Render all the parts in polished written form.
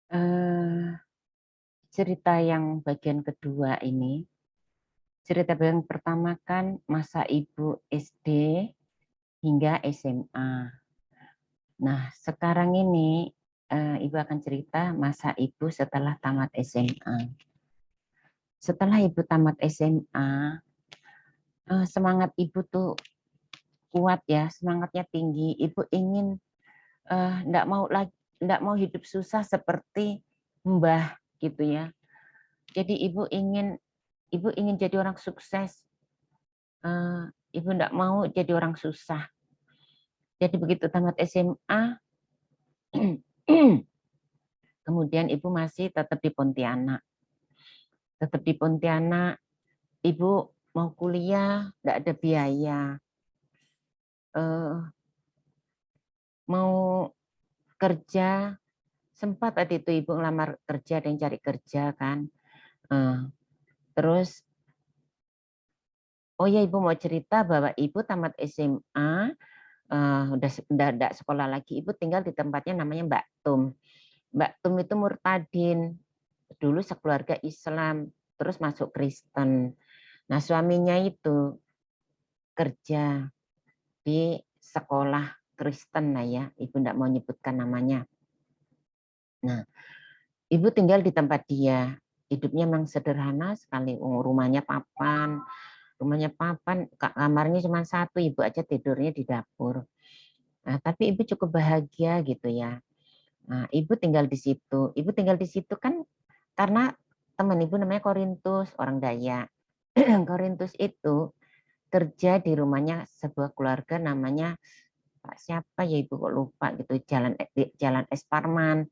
Eh, cerita yang bagian kedua ini, cerita yang pertama kan masa ibu SD hingga SMA. Nah, sekarang ini ibu akan cerita masa ibu setelah tamat SMA. Setelah ibu tamat SMA, semangat ibu tuh kuat ya, semangatnya tinggi. Ibu ingin enggak mau hidup susah seperti Mbah gitu ya. Jadi ibu ingin jadi orang sukses. Eh, Ibu enggak mau jadi orang susah. Jadi begitu tamat SMA, kemudian ibu masih tetap di Pontianak. Tetap di Pontianak, ibu mau kuliah, enggak ada biaya. Eh, Mau kerja, sempat tadi itu ibu ngelamar kerja dan cari kerja kan. Eh, Terus, oh ya ibu mau cerita bahwa ibu tamat SMA, udah enggak sekolah lagi, ibu tinggal di tempatnya namanya Mbak Tum. Mbak Tum itu murtadin, dulu sekeluarga Islam, terus masuk Kristen. Nah suaminya itu kerja di sekolah Kristen, nah ya, ibu enggak mau nyebutkan namanya. Nah, ibu tinggal di tempat dia, hidupnya memang sederhana sekali, rumahnya papan, kamarnya cuma satu, ibu aja tidurnya di dapur. Nah, tapi ibu cukup bahagia gitu ya. Nah, ibu tinggal di situ. Ibu tinggal di situ kan karena teman ibu namanya Korintus, orang Dayak. Korintus itu kerja di rumahnya sebuah keluarga namanya Pak siapa ya ibu kok lupa gitu, Jalan Es Parman.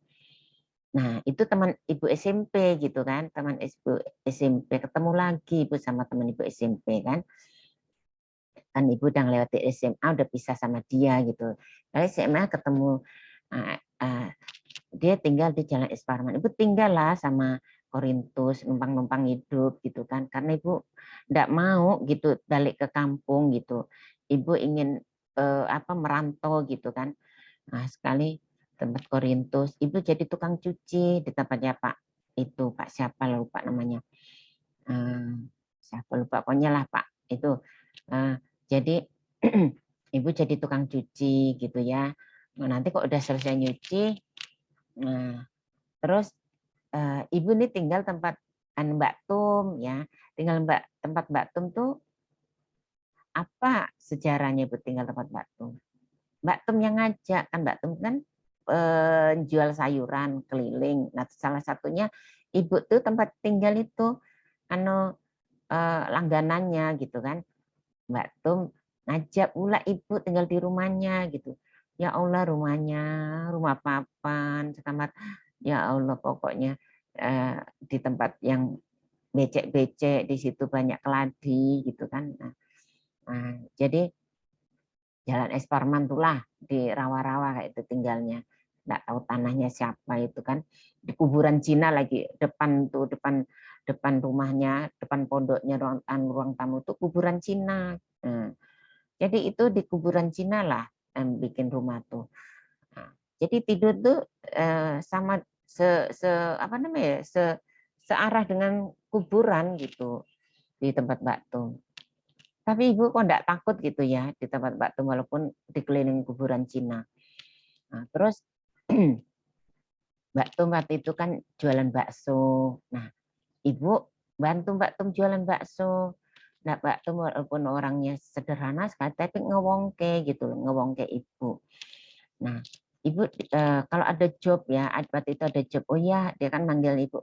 Nah, itu teman ibu SMP gitu kan, teman ibu SMP, ketemu lagi ibu sama teman ibu SMP kan. Kan ibu udah ngelewati SMA udah pisah sama dia gitu. Lalu SMA ketemu, uh, uh, dia tinggal di Jalan Es Parman. Ibu tinggal lah sama Korintus, numpang-numpang hidup gitu kan. Karena ibu enggak mau gitu balik ke kampung gitu. Ibu ingin merantau gitu kan. Nah, sekali tempat Korintus, ibu jadi tukang cuci di tempatnya Pak itu, Pak siapa lupa namanya. Siapa lupa pokoknya lah Pak itu. Jadi ibu jadi tukang cuci gitu ya. Nah, nanti kok udah selesai nyuci, nah, terus ibu nih tinggal tempat Mbak Tum ya. Tinggal tempat Mbak Tum tuh apa sejarahnya ibu tinggal tempat Mbak Tum? Mbak Tum yang ngajak kan, Mbak Tum kan jual sayuran keliling. Nah, salah satunya ibu tuh tempat tinggal itu anu langganannya gitu kan. Mbak Tum ngajak pula ibu tinggal di rumahnya gitu. Ya Allah rumahnya, rumah papan, sekamar. Ya Allah pokoknya di tempat yang becek-becek, di situ banyak keladi gitu kan. Jadi Jalan Es Parman itulah di rawa-rawa kayak itu tinggalnya. Nggak tahu tanahnya siapa itu kan. Di kuburan Cina lagi depan tuh depan rumahnya, depan pondoknya ruang tamu itu kuburan Cina. Jadi itu di kuburan Cina lah yang bikin rumah tuh. Jadi tidur tuh sama apa namanya searah dengan kuburan gitu di tempat Mbak Tum. Tapi ibu kok enggak takut gitu ya di tempat Mbak Tum walaupun dikelilingi kuburan Cina. Nah, terus Mbak Tum waktu itu kan jualan bakso. Nah, ibu bantu Mbak Tum jualan bakso. Nah, Mbak Tum walaupun orangnya sederhana sekali, tapi ngewongke gitu, ngewongke ibu. Nah, ibu kalau ada job ya, waktu itu ada job. Oh ya, dia kan manggil ibu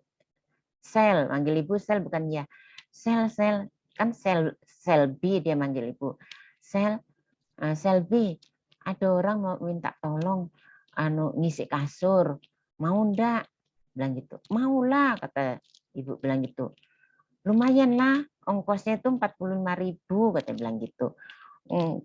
manggil ibu Sel bukan ya. Sel kan Selby dia manggil ibu. Selby, ada orang mau minta tolong ngisi kasur. Mau ndak? Bilang gitu. Maulah kata ibu bilang gitu. Lumayan lah, ongkosnya itu 45.000 kata bilang gitu.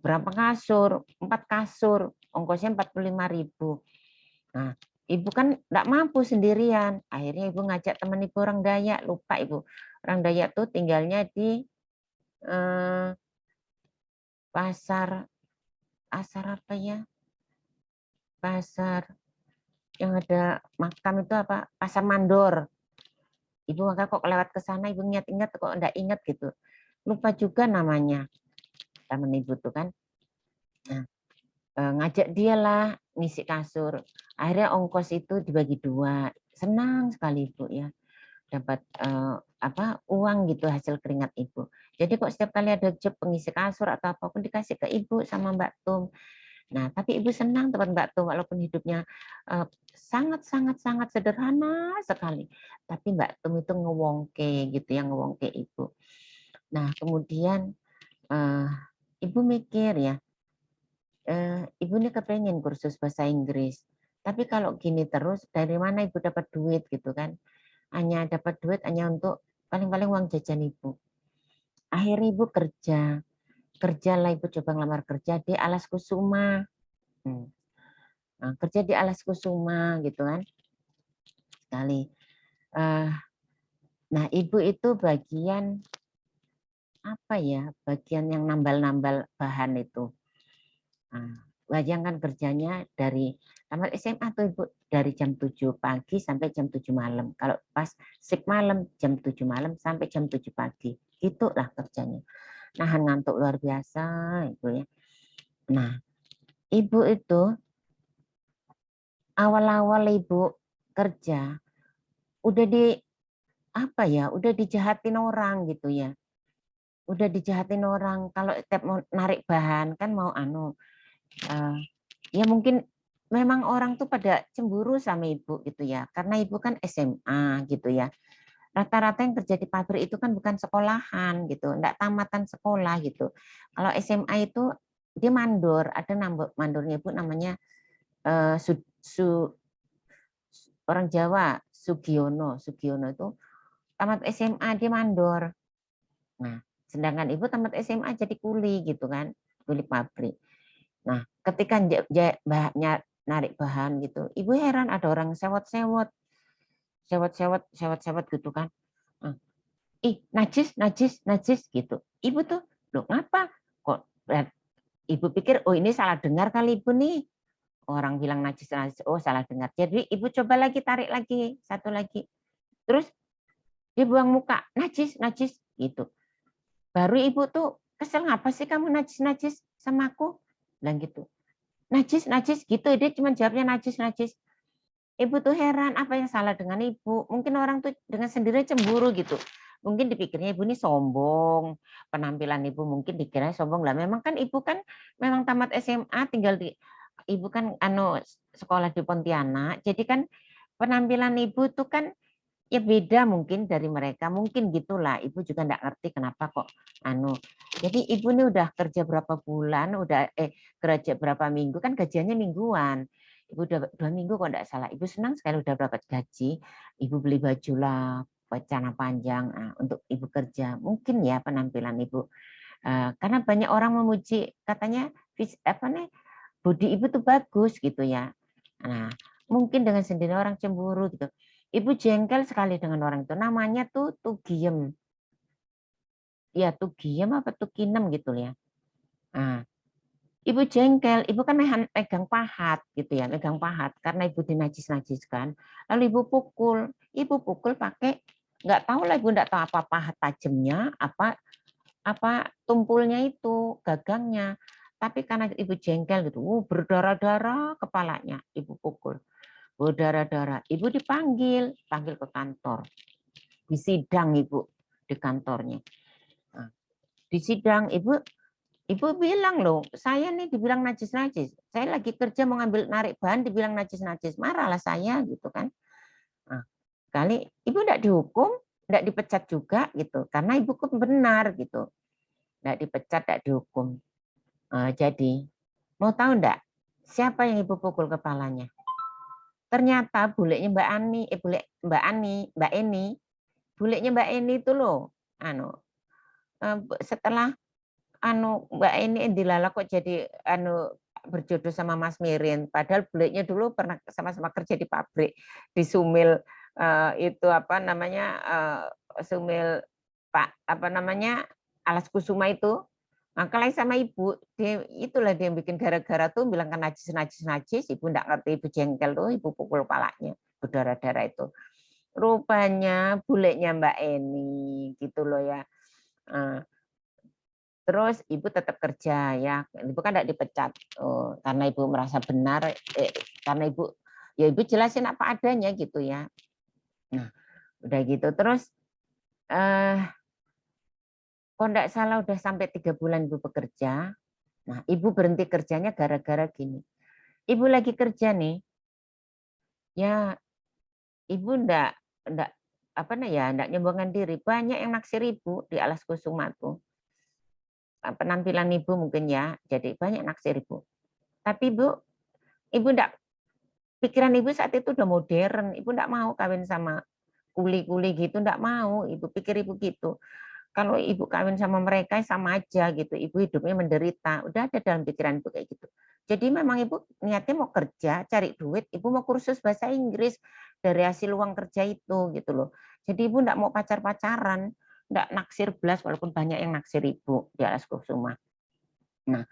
Berapa kasur? 4 kasur, ongkosnya 45.000. Nah, ibu kan enggak mampu sendirian. Akhirnya ibu ngajak teman ibu orang Dayak, lupa ibu. Orang Dayak tuh tinggalnya di pasar apa ya? Pasar yang ada makam itu apa? Pasar Mandor. Ibu maka kok lewat ke sana, ibu ingat-ingat kok enggak ingat gitu. Lupa juga namanya. Temen ibu tuh kan. Nah, ngajak dia lah ngisi kasur. Akhirnya ongkos itu dibagi 2. Senang sekali ibu ya. Dapat apa uang gitu hasil keringat ibu. Jadi kok setiap kali ada job pengisi kasur atau apapun dikasih ke ibu sama Mbak Tum. Nah, tapi ibu senang tempat Mbak Tum walaupun hidupnya sangat sangat sangat sederhana sekali. Tapi Mbak Tum itu ngewongke gitu ya, ngewongke ibu. Nah, kemudian ibu mikir ya, ibu ini kepengen kursus bahasa Inggris. Tapi kalau gini terus, dari mana ibu dapat duit gitu kan? Hanya dapat duit hanya untuk paling-paling uang jajan ibu. Akhirnya ibu kerja lah ibu coba ngelamar kerja di Alas Kusuma. Nah, kerja di Alas Kusuma gitu kan. Sekali. Nah, ibu itu bagian apa ya? Bagian yang nambal-nambal bahan itu. Nah, bayangkan kerjanya dari tamat SMA tuh ibu dari jam 7 pagi sampai jam 7 malam. Kalau pas shift malam jam 7 malam sampai jam 7 pagi. Itulah kerjanya. Nahan ngantuk luar biasa ibu ya. Nah, ibu itu awal-awal ibu kerja udah di apa ya? Udah dijahatin orang gitu ya. Udah dijahatin orang kalau tiap mau narik bahan kan mau ya mungkin memang orang tuh pada cemburu sama ibu gitu ya. Karena ibu kan SMA gitu ya. Rata-rata yang kerja di pabrik itu kan bukan sekolahan gitu, enggak tamatan sekolah gitu. Kalau SMA itu dia mandor, ada mandornya ibu namanya orang Jawa Sugiono. Sugiono itu tamat SMA dia mandor. Nah, sedangkan ibu tamat SMA jadi kuli gitu kan, kuli pabrik. Nah, ketika narik bahan gitu, ibu heran ada orang sewot-sewot, sewot-sewot gitu kan. Ih, najis, najis, najis gitu. Ibu tuh, loh ngapa? Kok ibu pikir, oh ini salah dengar kali ibu nih. Orang bilang najis, najis, oh salah dengar. Jadi ibu coba lagi, tarik lagi, satu lagi. Terus dia buang muka, najis, najis gitu. Baru ibu tuh kesel, ngapa sih kamu najis, najis sama aku? Bilang gitu. Najis, najis gitu. Dia cuma jawabnya najis, najis. Ibu tuh heran apa yang salah dengan ibu. Mungkin orang tuh dengan sendiri cemburu gitu. Mungkin dipikirnya ibu ini sombong. Penampilan ibu mungkin dikira sombong lah. Memang kan ibu kan memang tamat SMA tinggal di ibu kan sekolah di Pontianak. Jadi kan penampilan ibu tuh kan ya beda mungkin dari mereka. Mungkin gitulah. Ibu juga enggak ngerti kenapa kok Jadi ibu ini udah kerja berapa bulan, udah kerja berapa minggu kan gajiannya mingguan. Ibu udah 2 minggu kok enggak salah. Ibu senang sekali udah dapat gaji. Ibu beli baju lah, celana panjang untuk ibu kerja. Mungkin ya penampilan ibu. Karena banyak orang memuji katanya body ibu tuh bagus gitu ya. Nah, mungkin dengan sendiri orang cemburu gitu. Ibu jengkel sekali dengan orang itu. Namanya tuh Tugiem. Ya, Tugiem apa Tuginem gitu ya. Nah, ibu jengkel, ibu kan megang pahat gitu ya, megang pahat karena ibu dinajis-najiskan. Lalu ibu pukul pakai nggak tahu lah ibu nggak tahu apa pahat tajamnya, apa tumpulnya itu gagangnya. Tapi karena ibu jengkel gitu, berdarah-darah kepalanya, ibu pukul, berdarah-darah. Ibu panggil ke kantor, di sidang ibu di kantornya. Nah, di sidang Ibu bilang loh, saya nih dibilang najis-najis. Saya lagi kerja mau ngambil narik bahan dibilang najis-najis. Marahlah saya gitu kan. Nah, kali ibu enggak dihukum, enggak dipecat juga gitu. Karena ibu kan benar gitu. Enggak dipecat, enggak dihukum. Jadi, mau tahu enggak siapa yang ibu pukul kepalanya? Ternyata bulenya Mbak Eni, bulenya Mbak Eni itu loh, setelah Mbak ini Indilala kok jadi berjodoh sama Mas Mirin. Padahal bulenya dulu pernah sama-sama kerja di pabrik di Sumil itu apa namanya Sumil Pak apa namanya Alas Kusuma itu. Maka sama ibu, itulah dia yang bikin gara-gara tuh bilang kan najis, ibu enggak ngerti, ibu jengkel tuh, ibu pukul palanya, berdarah-darah itu. Rupanya bulenya Mbak Eni, gitu loh ya. Terus ibu tetap kerja ya, ibu kan tidak dipecat, karena ibu merasa benar, karena ibu ya ibu jelasin apa adanya gitu ya. Nah, udah gitu terus kok enggak salah udah sampai 3 bulan ibu bekerja. Nah, ibu berhenti kerjanya gara-gara gini. Ibu lagi kerja nih, ya ibu enggak apa ya, enggak nyombongkan diri. Banyak yang naksir ibu di Alas Kusuma tuh. Penampilan ibu mungkin ya, jadi banyak naksir ibu. Tapi ibu enggak, pikiran ibu saat itu udah modern, ibu enggak mau kawin sama kuli-kuli gitu, enggak mau. Ibu pikir ibu gitu. Kalau ibu kawin sama mereka sama aja gitu, ibu hidupnya menderita. Udah ada dalam pikiran ibu kayak gitu. Jadi memang ibu niatnya mau kerja, cari duit, ibu mau kursus bahasa Inggris dari hasil uang kerja itu gitu loh. Jadi ibu enggak mau pacar-pacaran, enggak naksir belas walaupun banyak yang naksir ibu di Alas Kusuma. Nah,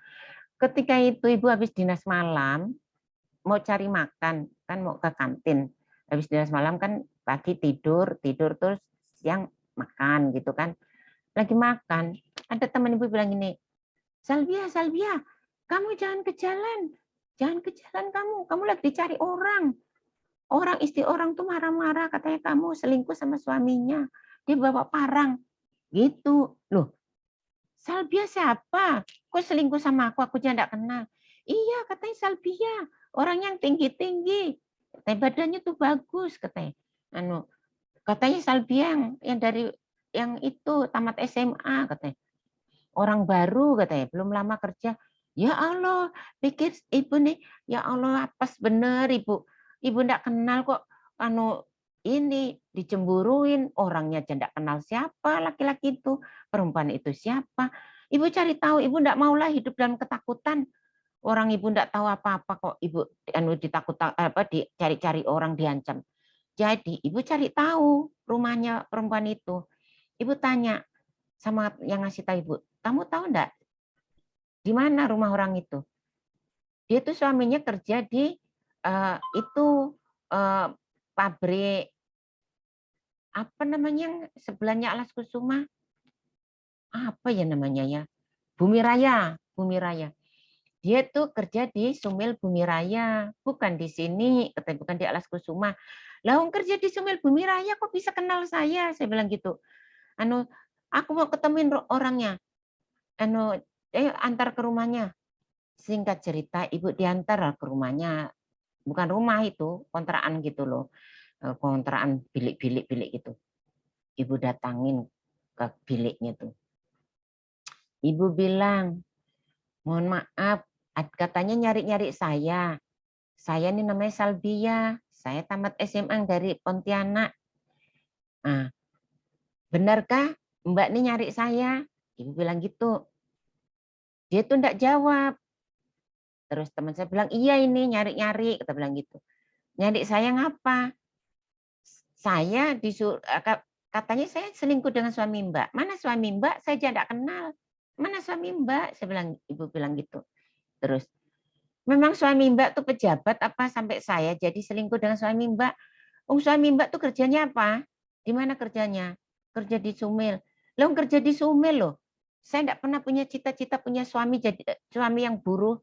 ketika itu ibu habis dinas malam, mau cari makan, kan mau ke kantin. Habis dinas malam kan pagi tidur terus siang makan gitu kan. Lagi makan, ada teman ibu bilang gini, Salvia, kamu jangan ke jalan. Jangan ke jalan kamu lagi dicari orang. Orang istri orang tuh marah-marah, katanya kamu selingkuh sama suaminya. Dia bawa parang. Gitu. Loh, Salvia siapa? Kok selingkuh sama aku aja enggak kenal. Iya, katanya Salvia, orang yang tinggi-tinggi. Katanya badannya tuh bagus, katanya. Katanya Salvia yang dari yang itu tamat SMA, katanya. Orang baru, katanya, belum lama kerja. Ya Allah, pikir ibu nih, ya Allah, apes bener ibu. Ibu enggak kenal kok ini dicemburuin, orangnya aja enggak kenal siapa laki-laki itu, perempuan itu siapa. Ibu cari tahu, ibu enggak maulah hidup dalam ketakutan. Orang ibu enggak tahu apa-apa kok ibu dicari-cari orang diancam. Jadi ibu cari tahu rumahnya perempuan itu. Ibu tanya sama yang ngasih tahu ibu, kamu tahu enggak di mana rumah orang itu? Dia tuh suaminya kerja di itu pabrik apa namanya sebelahnya Alas Kusuma, apa ya namanya ya, Bumi Raya, Bumi Raya. Dia tuh kerja di Sumil Bumi Raya, bukan di sini, katanya bukan di Alas Kusuma. Lah kerja di Sumil Bumi Raya kok bisa kenal saya? Saya bilang gitu. Aku mau ketemuin orangnya. Antar ke rumahnya. Singkat cerita, ibu diantar ke rumahnya. Bukan rumah itu, kontrakan gitu loh. Kontrakan bilik-bilik gitu. Ibu datangin ke biliknya tuh. Ibu bilang, mohon maaf, katanya nyari-nyari saya. Saya ini namanya Salvia. Saya tamat SMA dari Pontianak. Nah, benarkah Mbak ini nyari saya? Ibu bilang gitu. Dia tuh enggak jawab. Terus teman saya bilang, iya ini nyari-nyari. Kata bilang gitu. Nyari saya ngapa? Saya katanya saya selingkuh dengan suami Mbak. Mana suami Mbak? Saya aja enggak kenal. Mana suami Mbak? Saya bilang, ibu bilang gitu. Terus, memang suami Mbak tuh pejabat apa sampai saya jadi selingkuh dengan suami Mbak? Suami Mbak tuh kerjanya apa? Di mana kerjanya? Kerja di Sumil. Loh kerja di Sumil loh. Saya enggak pernah punya cita-cita punya suami jadi suami yang buruh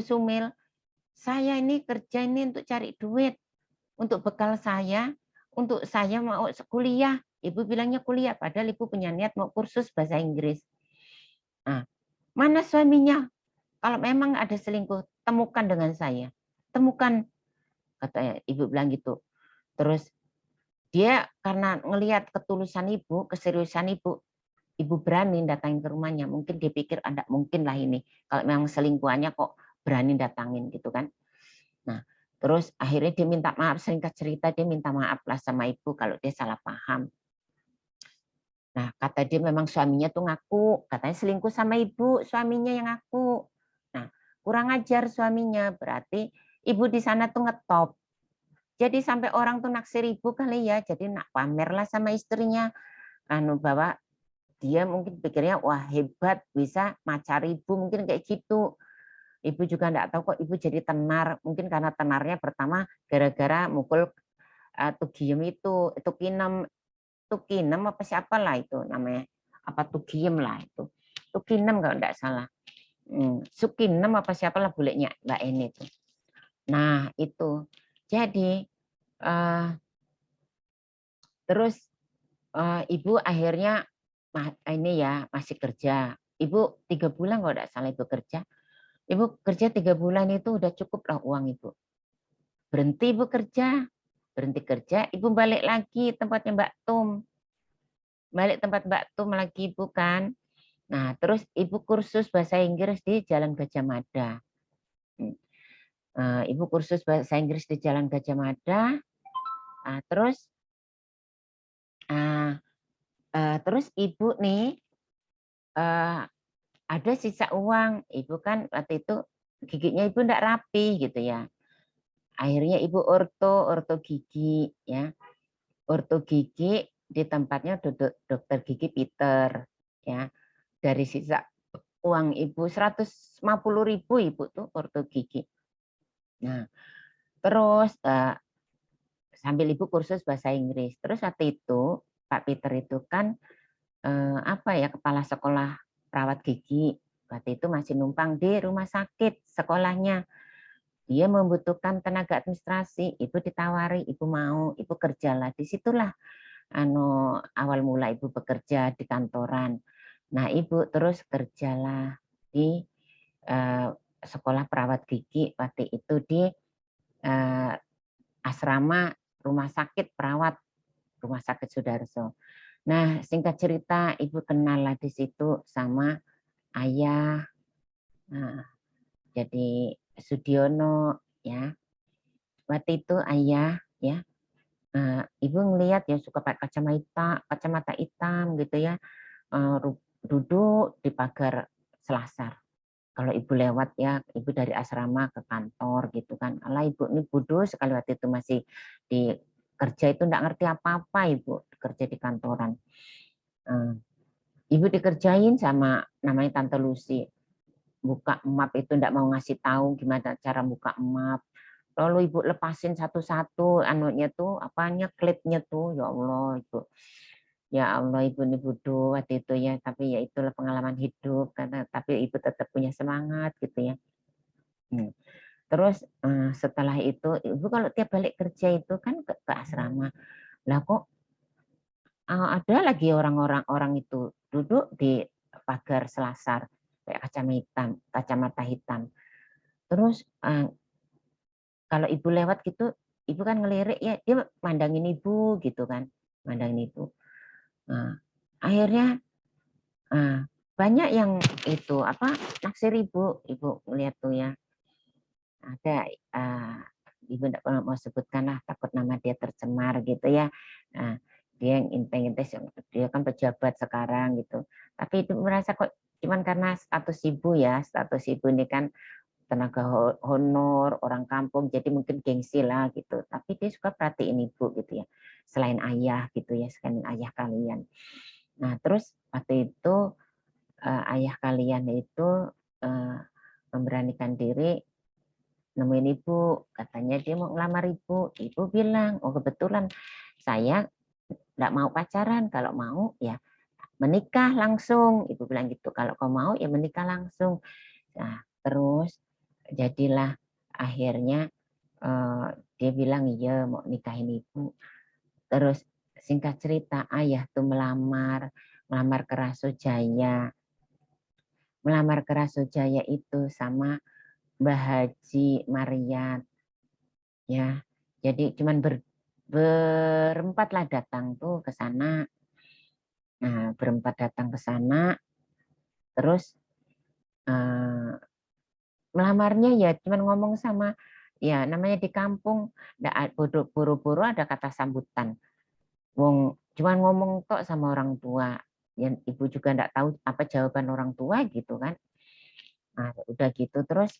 Sumil. Saya ini kerja ini untuk cari duit, untuk bekal saya, untuk saya mau kuliah. Ibu bilangnya kuliah, padahal ibu punya niat mau kursus bahasa Inggris. Nah, mana suaminya? Kalau memang ada selingkuh, temukan dengan saya. Temukan, katanya ibu bilang gitu. Terus dia karena ngelihat ketulusan ibu, keseriusan ibu berani datangin ke rumahnya. Mungkin dia pikir ada mungkin lah ini. Kalau memang selingkuhannya kok berani datangin gitu kan. Nah, terus akhirnya dia minta maaf, singkat cerita dia minta maaf lah sama ibu kalau dia salah paham. Nah, kata dia memang suaminya tuh ngaku, katanya selingkuh sama ibu, suaminya yang ngaku. Nah, kurang ajar suaminya, berarti ibu di sana tuh ngetop. Jadi sampai orang tuh naksir ibu kali ya, jadi nak pamer lah sama istrinya, bahwa dia mungkin pikirnya wah hebat bisa macar ibu, mungkin kayak gitu. Ibu juga enggak tahu kok ibu jadi tenar, mungkin karena tenarnya pertama gara-gara mukul Tugiem itu Kinem, Tukinem apa siapa lah itu namanya, apa Tugiem lah itu, Tukinem kalau enggak salah. Sukinem apa siapa lah bulenya Mbak Eni itu. Nah itu jadi terus ibu akhirnya ini ya masih kerja. Ibu 3 bulan kalau enggak salah ibu kerja. Ibu kerja 3 bulan itu udah cukup lah uang ibu. Berhenti ibu kerja, ibu balik lagi tempatnya Mbak Tum. Balik tempat Mbak Tum lagi ibu kan. Nah terus ibu kursus bahasa Inggris di Jalan Gajah Mada. Ibu kursus bahasa Inggris di Jalan Gajah Mada. Terus ibu nih ada sisa uang. Ibu kan waktu itu giginya ibu enggak rapi gitu ya. Akhirnya ibu orto gigi ya. Orto gigi di tempatnya dokter gigi Peter ya. Dari sisa uang ibu 150.000 ibu tuh orto gigi. Nah, terus sambil ibu kursus bahasa Inggris. Terus waktu itu Pak Peter itu kan kepala sekolah perawat gigi. Waktu itu masih numpang di rumah sakit sekolahnya. Dia membutuhkan tenaga administrasi, ibu ditawari, ibu mau, ibu kerjalah. Disitulah awal mula ibu bekerja di kantoran. Nah ibu terus kerjalah di sekolah perawat gigi waktu itu di asrama rumah sakit perawat rumah sakit Sudarso. Nah singkat cerita ibu kenal lah di situ sama ayah. Nah, jadi Sudiono ya. Waktu itu ayah ya. Ibu ngelihat ya suka pakai kacamata hitam gitu ya. Duduk di pagar selasar. Kalau ibu lewat ya, ibu dari asrama ke kantor gitu kan. Alah ibu ini bodoh sekali waktu itu masih di kerja itu enggak ngerti apa-apa ibu kerja di kantoran. Ibu dikerjain sama namanya Tante Lucy. Buka map itu enggak mau ngasih tahu gimana cara buka map. Lalu ibu lepasin satu-satu anunya tuh apanya klipnya tuh ya Allah ibu. Ya Allah ibu ini bodoh waktu itu ya, tapi ya itulah pengalaman hidup karena tapi ibu tetap punya semangat gitu ya. Terus setelah itu ibu kalau tiap balik kerja itu kan ke asrama. Lah kok ada lagi orang itu duduk di pagar selasar kayak kacamata hitam. Terus kalau ibu lewat gitu, ibu kan ngelirik ya, dia mandangin ibu gitu kan, mandangin ibu. Akhirnya banyak yang itu naksir ibu ngeliat tuh ya. Ada ibu enggak mau sebutkan lah, takut nama dia tercemar gitu ya. Dia yang intens, dia kan pejabat sekarang gitu. Tapi itu merasa kok cuman karena status ibu ya, status ibu ini kan tenaga honor, orang kampung, jadi mungkin gengsi lah gitu. Tapi dia suka perhatiin ibu gitu ya, selain ayah gitu ya, selain ayah kalian. Nah terus waktu itu ayah kalian itu memberanikan diri nemuin ibu, katanya dia mau ngelamar ibu. Ibu bilang, oh kebetulan saya nggak mau pacaran, kalau mau ya menikah langsung. Ibu bilang gitu, kalau kau mau ya menikah langsung. Nah terus jadilah akhirnya dia bilang iya mau nikahin ibu. Terus singkat cerita ayah tuh melamar ke Rasojaya. Melamar ke Rasojaya itu sama Mbah Haji Maryat. Ya, jadi cuman berempat lah datang tuh ke sana. Nah, berempat datang ke sana. Terus melamarnya ya cuman ngomong sama ya namanya di kampung buru-buru ada kata sambutan. Cuman ngomong tok sama orang tua. Ya, ibu juga enggak tahu apa jawaban orang tua gitu kan. Nah, udah gitu terus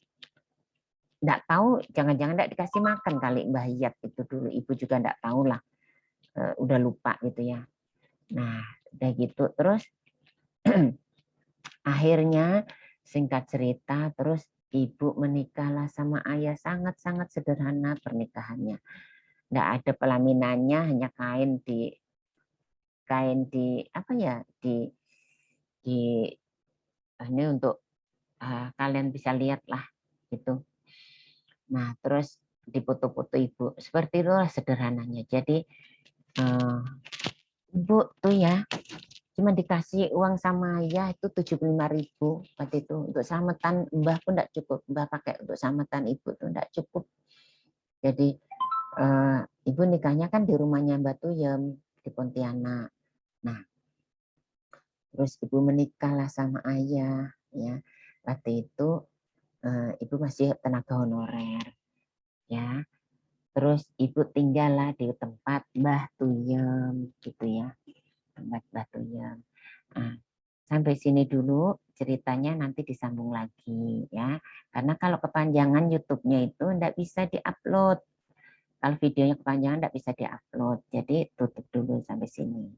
enggak tahu jangan-jangan enggak dikasih makan kali Mbah Yat itu dulu. Ibu juga enggak tahu lah. Udah lupa gitu ya. Nah, udah gitu terus Akhirnya singkat cerita terus ibu menikahlah sama ayah, sangat-sangat sederhana pernikahannya. Nggak ada pelaminannya, hanya kain di apa ya, di ini untuk kalian bisa lihat lah gitu. Nah, terus dipoto-foto ibu. Seperti itulah sederhananya. Jadi ibu tuh ya cuma dikasih uang sama ayah itu 75.000 waktu itu. Untuk selamatan mbah pun enggak cukup. Mbah pakai untuk selamatan ibu tuh enggak cukup. Jadi ibu nikahnya kan di rumahnya Mbak Tuyem di Pontianak. Nah, terus ibu menikahlah sama ayah ya. Waktu itu ibu masih tenaga honorer ya. Terus ibu tinggallah di tempat Mbah Tuyem gitu ya. Tempat Mbah Tuyem. Nah, sampai sini dulu ceritanya, nanti disambung lagi ya. Karena kalau kepanjangan YouTube-nya itu enggak bisa diupload. Kalau videonya kepanjangan enggak bisa diupload. Jadi tutup dulu sampai sini.